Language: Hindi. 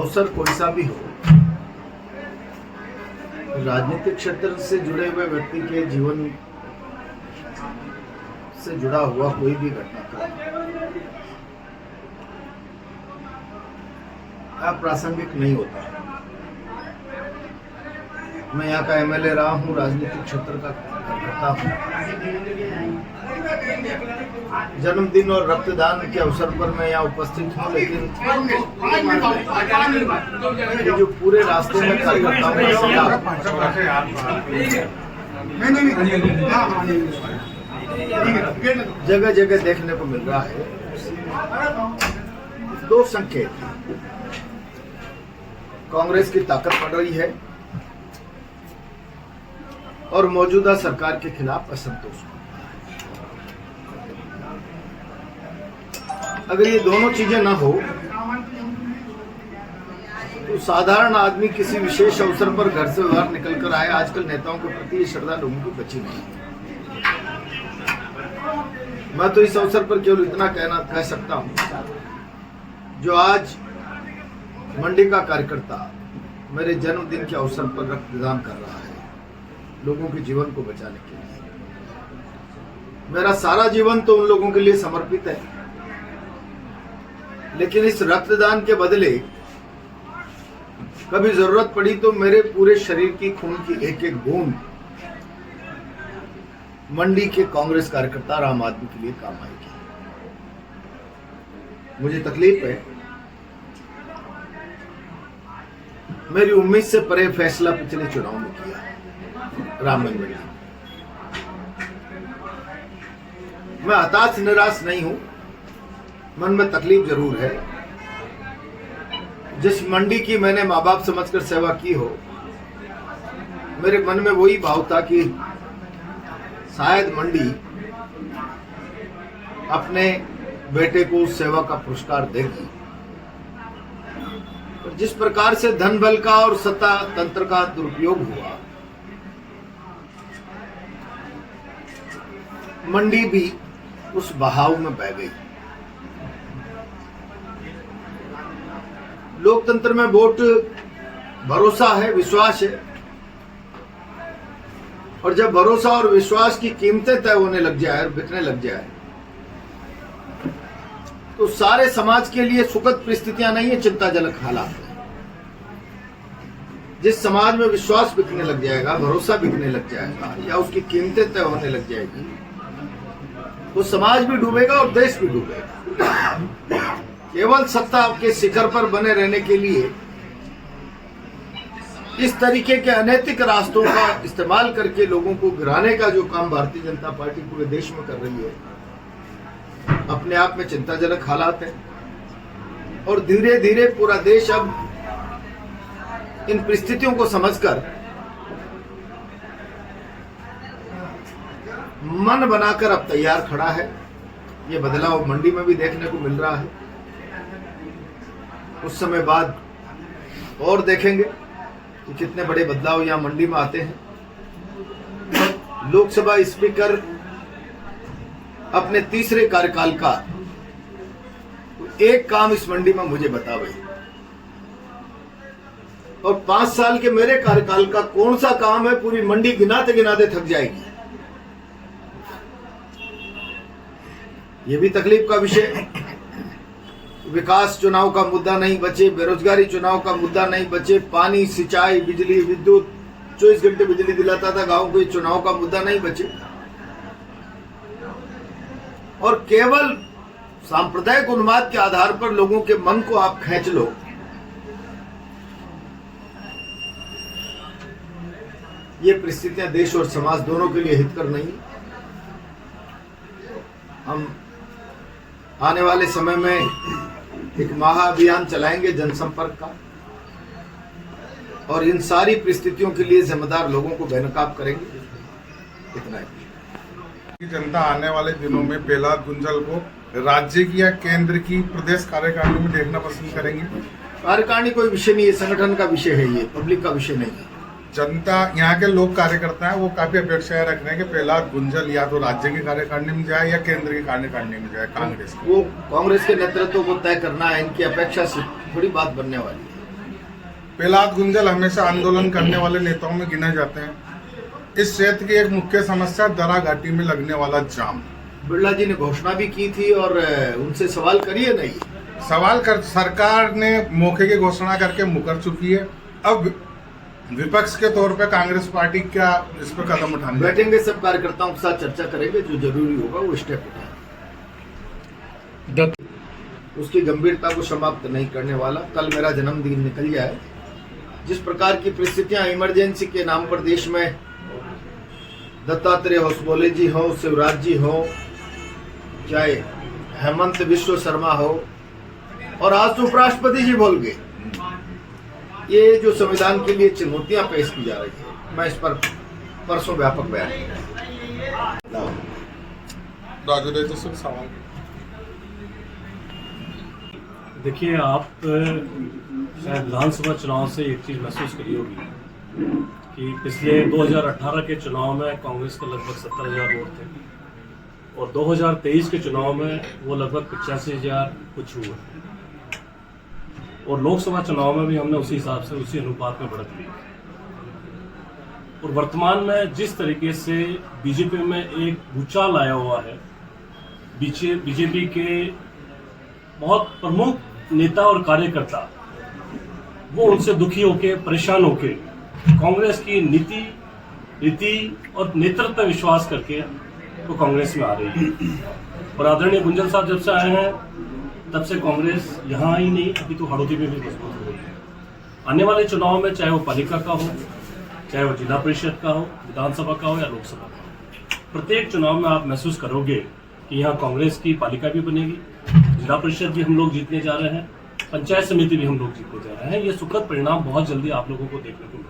अवसर कोई सा भी हो, राजनीतिक क्षेत्र से जुड़े हुए व्यक्ति के जीवन से जुड़ा हुआ कोई भी घटनाक्रम अप्रासंगिक नहीं होता। मैं यहाँ का एमएलए रहा हूँ, राजनीतिक क्षेत्र का कार्यकर्ता हूँ। जन्मदिन और रक्तदान के अवसर पर मैं यहाँ उपस्थित हूँ, लेकिन ये जो पूरे रास्ते में कार्यकर्ताओं का जगह जगह देखने को मिल रहा है, दो संकेत। कांग्रेस की ताकत बढ़ रही है और मौजूदा सरकार के खिलाफ असंतोष। अगर ये दोनों चीजें ना हो तो साधारण आदमी किसी विशेष अवसर पर घर से बाहर निकल कर आए, आजकल नेताओं के प्रति श्रद्धा लोगों की बची नहीं। मैं तो इस अवसर पर केवल इतना कह सकता हूं, जो आज मंडी का कार्यकर्ता मेरे जन्मदिन के अवसर पर रक्तदान कर रहा है लोगों के जीवन को बचाने के लिए, मेरा सारा जीवन तो उन लोगों के लिए समर्पित है, लेकिन इस रक्तदान के बदले कभी जरूरत पड़ी तो मेरे पूरे शरीर की खून की एक एक बूंद मंडी के कांग्रेस कार्यकर्ता और आम आदमी के लिए काम आएगी। मुझे तकलीफ है, मेरी उम्मीद से परे फैसला पिछले चुनाव में किया राम मंदिर। मैं हताश निराश नहीं हूं, मन में तकलीफ जरूर है। जिस मंडी की मैंने माँ बाप समझकर सेवा की हो, मेरे मन में वही भाव था कि शायद मंडी अपने बेटे को उस सेवा का पुरस्कार देगी। जिस प्रकार से धन बल का और सत्ता तंत्र का दुरुपयोग हुआ, मंडी भी उस बहाव में बह गई। लोकतंत्र में वोट भरोसा है, विश्वास है, और जब भरोसा और विश्वास की कीमतें तय होने लग जाए और बिकने लग जाए, तो सारे समाज के लिए सुखद परिस्थितियां नहीं है, चिंताजनक हालात है। जिस समाज में विश्वास बिकने लग जाएगा, भरोसा बिकने लग जाएगा, या उसकी कीमतें तय होने लग जाएगी, वो समाज भी डूबेगा और देश भी डूबेगा। केवल सत्ता के शिखर पर बने रहने के लिए इस तरीके के अनैतिक रास्तों का इस्तेमाल करके लोगों को गिराने का जो काम भारतीय जनता पार्टी पूरे देश में कर रही है, अपने आप में चिंताजनक हालात है। और धीरे धीरे पूरा देश अब इन परिस्थितियों को समझकर मन बनाकर अब तैयार खड़ा है। ये बदलाव मंडी में भी देखने को मिल रहा है। उस समय बाद और देखेंगे कि कितने बड़े बदलाव यहां मंडी में आते हैं। लोकसभा स्पीकर अपने तीसरे कार्यकाल का एक काम इस मंडी में मुझे बतावे, और 5 साल के मेरे कार्यकाल का कौन सा काम है पूरी मंडी गिनाते गिनाते थक जाएगी। ये भी तकलीफ का विषय है। विकास चुनाव का मुद्दा नहीं बचे, बेरोजगारी चुनाव का मुद्दा नहीं बचे, पानी, सिंचाई, बिजली, विद्युत 24 घंटे बिजली दिलाता था गांव को, चुनाव का मुद्दा नहीं बचे। और केवल सांप्रदायिक उन्माद के आधार पर लोगों के मन को आप खींच लो, ये परिस्थितियां देश और समाज दोनों के लिए हितकर नहीं। हम आने वाले समय में एक महाअभियान चलाएंगे जनसंपर्क का, और इन सारी परिस्थितियों के लिए जिम्मेदार लोगों को बेनकाब करेंगे। इतना ही। जनता आने वाले दिनों में प्रहलाद गुंजल को राज्य की या केंद्र की प्रदेश कार्यकारिणी में देखना पसंद करेंगे? कार्यकारिणी कोई विषय नहीं है, संगठन का विषय है, ये पब्लिक का विषय नहीं है। जनता, यहाँ के लोग कार्यकर्ता हैं, वो काफी अपेक्षाएं रख रहे हैं कि प्रहलाद गुंजल या तो राज्य की कार्यकारिणी में जाए या केंद्र की कार्यकारिणी में जाए कांग्रेस। वो कांग्रेस के नेतृत्व को तय करना है, इनकी अपेक्षा से थोड़ी बात बनने वाली है। प्रहलाद गुंजल हमेशा आंदोलन करने वाले नेताओं में गिने जाते हैं। इस क्षेत्र की एक मुख्य समस्या दरा घाटी में लगने वाला जाम। बिरला जी ने घोषणा भी की थी और उनसे सवाल करिए नहीं। सवाल कर सरकार ने मौके की घोषणा करके मुकर चुकी है। अब विपक्ष के तौर पे कांग्रेस पार्टी क्या इस पर कदम उठाने? बैठेंगे, सब कार्यकर्ताओं के साथ चर्चा करेंगे, जो जरूरी होगा वो स्टेप उठाएंगे। उसकी गंभीरता को समाप्त नहीं करने वाला। कल मेरा जन्मदिन निकल जाए, जिस प्रकार की परिस्थितियां इमरजेंसी के नाम पर देश में, दत्तात्रेय होसबोले जी हो, शिवराज जी हो, चाहे हेमंत विश्व शर्मा हो, और आज तो उपराष्ट्रपति जी बोल गए, ये जो संविधान के लिए चुनौतियां पेश की जा रही है, मैं इस पर परसों व्यापक बयान सवाल। देखिए, आप शायद विधानसभा चुनाव से एक चीज़ महसूस करी होगी कि पिछले 2018 के चुनाव में कांग्रेस के लगभग 70,000 वोट थे और 2023 के चुनाव में वो लगभग 85,000 कुछ हुए, और लोकसभा चुनाव में भी हमने उसी हिसाब से, उसी अनुपात में बढ़त ली। और वर्तमान में जिस तरीके से बीजेपी में एक भूचाल आया हुआ है, बीजेपी के बहुत प्रमुख नेता और कार्यकर्ता वो उनसे दुखी होके, परेशान होके कांग्रेस की नीति, रीति और नेतृत्व पर विश्वास करके वो कांग्रेस में आ रही है। और आदरणीय गुंजल साहब जब से आए हैं तब से कांग्रेस यहाँ ही नहीं, अभी तो हड़ौती में भी मजबूत हो गई है। आने वाले चुनाव में चाहे वो पालिका का हो, चाहे वो जिला परिषद का हो, विधानसभा का हो या लोकसभा का हो, प्रत्येक चुनाव में आप महसूस करोगे कि यहाँ कांग्रेस की पालिका भी बनेगी, जिला परिषद भी हम लोग जीतने जा रहे हैं, पंचायत समिति भी हम लोग जीतने जा रहे हैं। ये सुखद परिणाम बहुत जल्दी आप लोगों को देखने को मिलेगा।